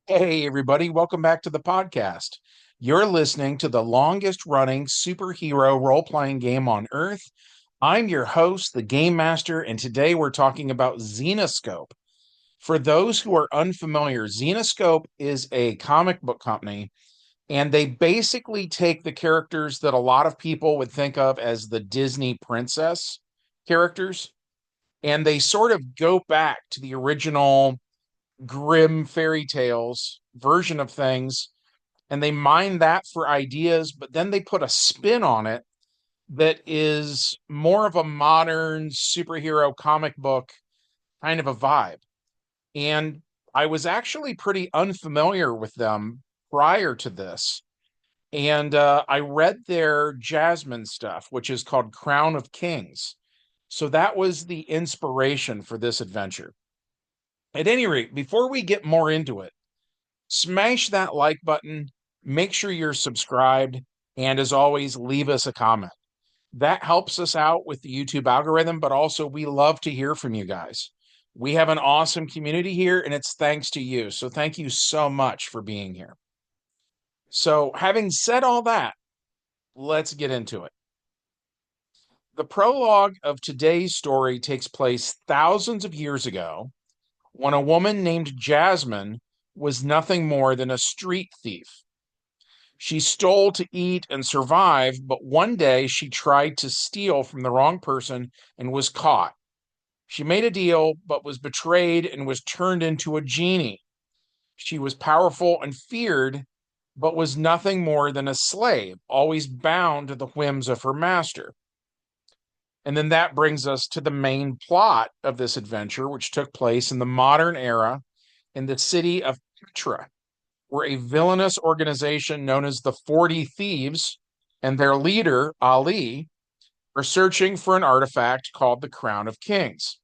Hey, everybody, welcome back to the podcast. You're listening to the longest running superhero role playing game on Earth. I'm your host, the Game Master, and today we're talking about Xenoscope. For those who are unfamiliar, Xenoscope is a comic book company, and they basically take the characters that a lot of people would think of as the Disney princess characters, and they sort of go back to the original grim fairy tales version of things and they mine that for ideas, but then they put a spin on it that is more of a modern superhero comic book kind of a vibe. And I was actually pretty unfamiliar with them prior to this. And I read their Jasmine stuff, which is called Crown of Kings. So that was the inspiration for this adventure. At any rate, before we get more into it, smash that like button, make sure you're subscribed, and as always, leave us a comment. That helps us out with the YouTube algorithm, but also we love to hear from you guys. We have an awesome community here, and it's thanks to you. So thank you so much for being here. So, having said all that, let's get into it. The prologue of today's story takes place thousands of years ago when a woman named Jasmine was nothing more than a street thief. She stole to eat and survive, but one day she tried to steal from the wrong person and was caught. She made a deal, but was betrayed and was turned into a genie. She was powerful and feared, but was nothing more than a slave, always bound to the whims of her master. And then that brings us to the main plot of this adventure, which took place in the modern era in the city of Petra, where a villainous organization known as the 40 Thieves and their leader, Ali, are searching for an artifact called the Crown of Kings.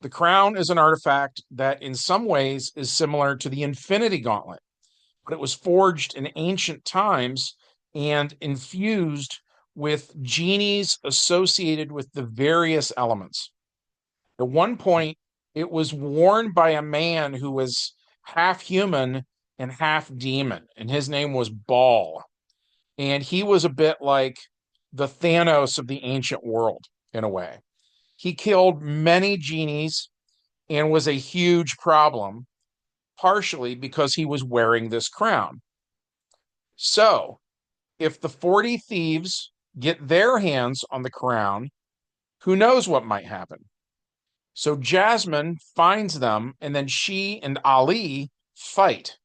The crown is an artifact that, in some ways, is similar to the Infinity Gauntlet, but it was forged in ancient times and infused with genies associated with the various elements. At one point, it was worn by a man who was half human and half demon, and his name was Baal. And he was a bit like the Thanos of the ancient world in a way. He killed many genies and was a huge problem, partially because he was wearing this crown. So, if the 40 thieves get their hands on the crown, who knows what might happen? So Jasmine finds them, and then she and Ali fight.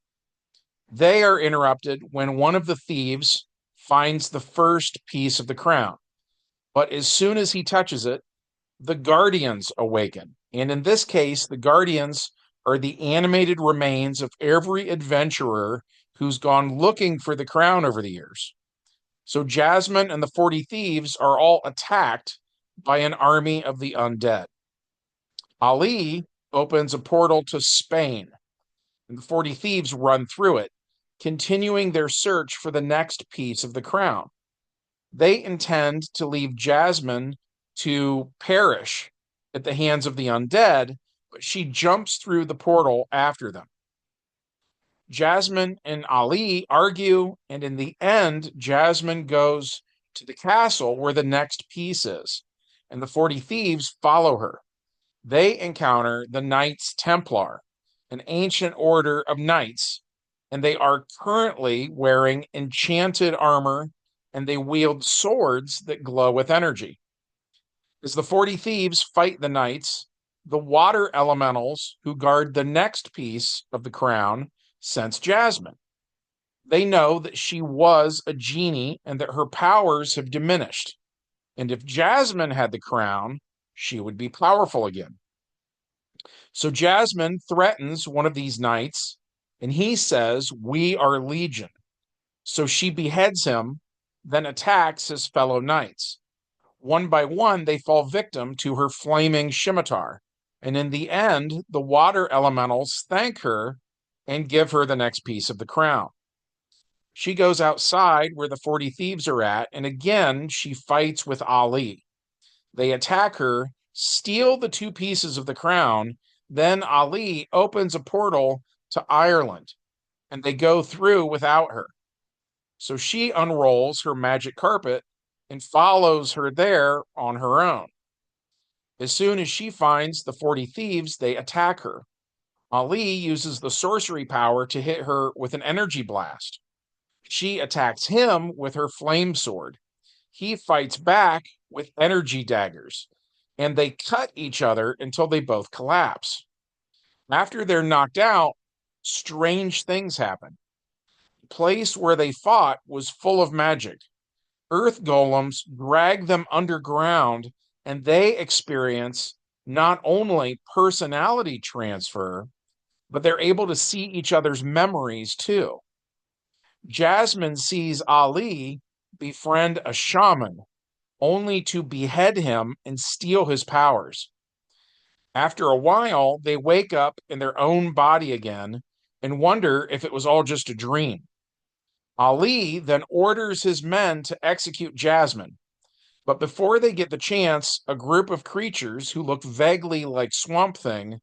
They are interrupted when one of the thieves finds the first piece of the crown. But as soon as he touches it, the Guardians awaken. And in this case, the Guardians are the animated remains of every adventurer who's gone looking for the crown over the years. So Jasmine and the 40 thieves are all attacked by an army of the undead. Ali opens a portal to Spain, and the 40 thieves run through it, continuing their search for the next piece of the crown. They intend to leave Jasmine to perish at the hands of the undead, but she jumps through the portal after them. Jasmine and Ali argue, and in the end, Jasmine goes to the castle where the next piece is, and the 40 thieves follow her. They encounter the Knights Templar, an ancient order of knights, and they are currently wearing enchanted armor and they wield swords that glow with energy. As the 40 thieves fight the knights, the water elementals who guard the next piece of the crown sense Jasmine. They know that she was a genie and that her powers have diminished. And if Jasmine had the crown, she would be powerful again. So Jasmine threatens one of these knights, and he says, "We are Legion." So she beheads him, then attacks his fellow knights. One by one, they fall victim to her flaming scimitar. And in the end, the water elementals thank her and give her the next piece of the crown. She goes outside where the 40 thieves are at, and again, she fights with Ali. They attack her, steal the two pieces of the crown. Then Ali opens a portal to Ireland, and they go through without her. So she unrolls her magic carpet and follows her there on her own. As soon as she finds the 40 thieves, they attack her. Ali uses the sorcery power to hit her with an energy blast. She attacks him with her flame sword. He fights back with energy daggers, and they cut each other until they both collapse. After they're knocked out, strange things happen. The place where they fought was full of magic. Earth golems drag them underground, and they experience not only personality transfer, but they're able to see each other's memories too. Jasmine sees Ali befriend a shaman, only to behead him and steal his powers. After a while, they wake up in their own body again and wonder if it was all just a dream. Ali then orders his men to execute Jasmine, but before they get the chance, a group of creatures who look vaguely like Swamp Thing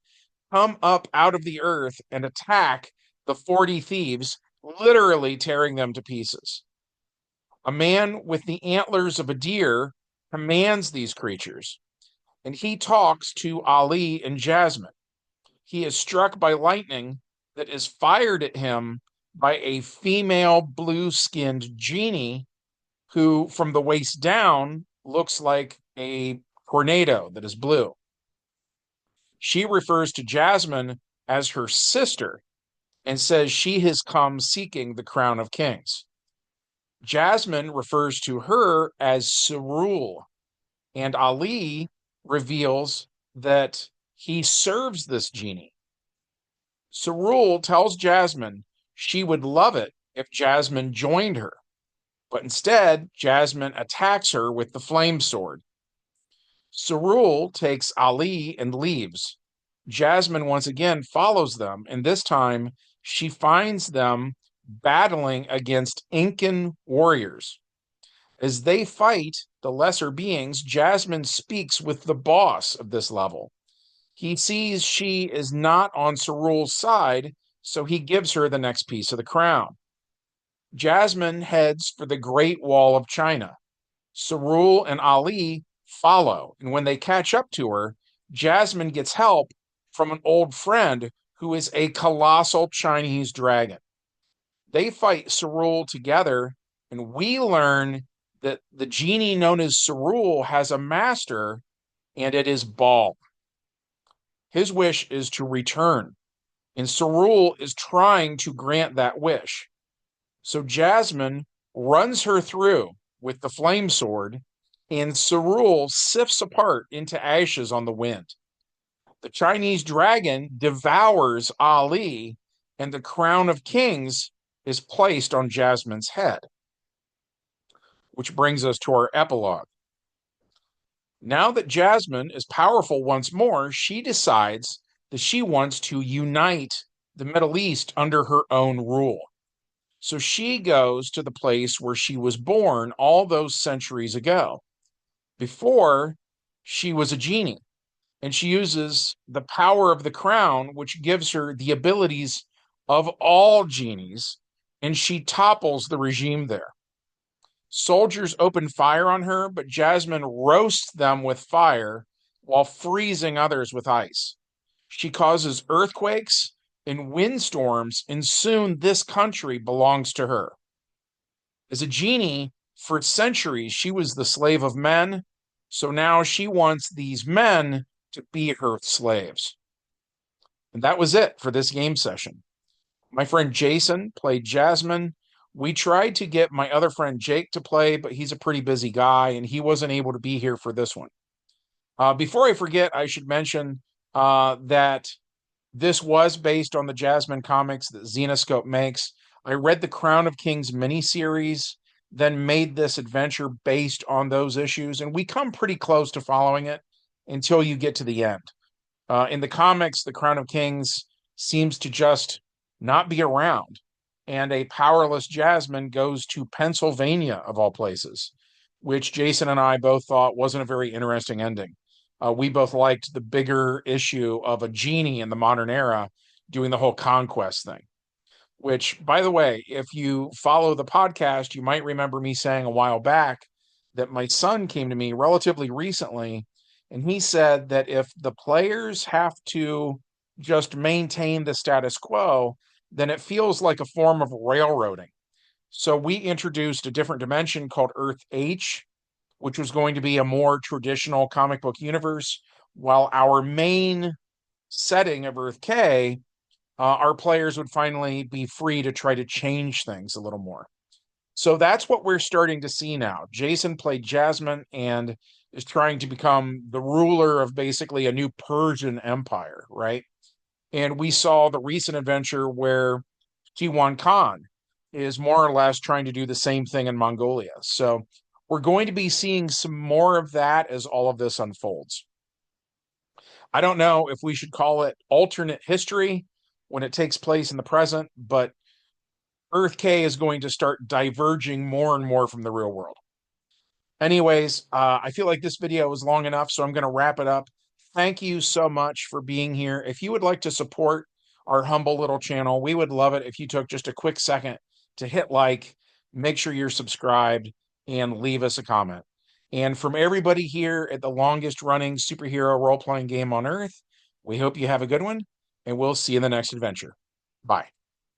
come up out of the earth and attack the 40 thieves, literally tearing them to pieces. A man with the antlers of a deer commands these creatures, and he talks to Ali and Jasmine. He is struck by lightning that is fired at him by a female blue-skinned genie who, from the waist down, looks like a tornado that is blue. She refers to Jasmine as her sister and says she has come seeking the crown of kings. Jasmine refers to her as Sule, and Ali reveals that he serves this genie. Sule tells Jasmine she would love it if Jasmine joined her, but instead, Jasmine attacks her with the flame sword. Sule takes Ali and leaves. Jasmine once again follows them, and this time she finds them battling against Incan warriors. As they fight the lesser beings, Jasmine speaks with the boss of this level. He sees she is not on Sule's side, so he gives her the next piece of the crown. Jasmine heads for the Great Wall of China. Sule and Ali follow, and when they catch up to her, Jasmine gets help from an old friend who is a colossal Chinese dragon. They fight Sule together, and we learn that the genie known as Sule has a master, and it is Baal. His wish is to return, and Sule is trying to grant that wish. So Jasmine runs her through with the flame sword, and Sule sifts apart into ashes on the wind. The Chinese dragon devours Ali, and the crown of kings is placed on Jasmine's head. Which brings us to our epilogue. Now that Jasmine is powerful once more, she decides that she wants to unite the Middle East under her own rule. So she goes to the place where she was born all those centuries ago. Before, she was a genie, and she uses the power of the crown, which gives her the abilities of all genies, and she topples the regime there. Soldiers open fire on her, but Jasmine roasts them with fire while freezing others with ice. She causes earthquakes and windstorms, and soon this country belongs to her. As a genie, for centuries, she was the slave of men, so now she wants these men to be her slaves. And that was it for this game session. My friend Jason played Jasmine. We tried to get my other friend Jake to play, but he's a pretty busy guy, and he wasn't able to be here for this one. Before I forget, I should mention that this was based on the Jasmine comics that Zenoscope makes. I read the Crown of Kings miniseries, then made this adventure based on those issues, and we come pretty close to following it until you get to the end. In the comics, the Crown of Kings seems to just not be around, and a powerless Jasmine goes to Pennsylvania, of all places, which Jason and I both thought wasn't a very interesting ending. We both liked the bigger issue of a genie in the modern era. doing the whole conquest thing. Which, by the way, if you follow the podcast, you might remember me saying a while back that my son came to me relatively recently, and he said that if the players have to just maintain the status quo, then it feels like a form of railroading. So we introduced a different dimension called Earth H, which was going to be a more traditional comic book universe, while our main setting of Earth K, our players would finally be free to try to change things a little more. So that's what we're starting to see now. Jason played Jasmine and is trying to become the ruler of basically a new Persian empire, right? And we saw the recent adventure where Tiwan Khan is more or less trying to do the same thing in Mongolia. So we're going to be seeing some more of that as all of this unfolds. I don't know if we should call it alternate history when it takes place in the present, but Earth K is going to start diverging more and more from the real world. Anyways, I feel like this video was long enough, so I'm going to wrap it up. Thank you so much for being here. If you would like to support our humble little channel, we would love it if you took just a quick second to hit like, make sure you're subscribed, and leave us a comment. And from everybody here at the longest running superhero role-playing game on Earth, we hope you have a good one, and we'll see you in the next adventure. Bye.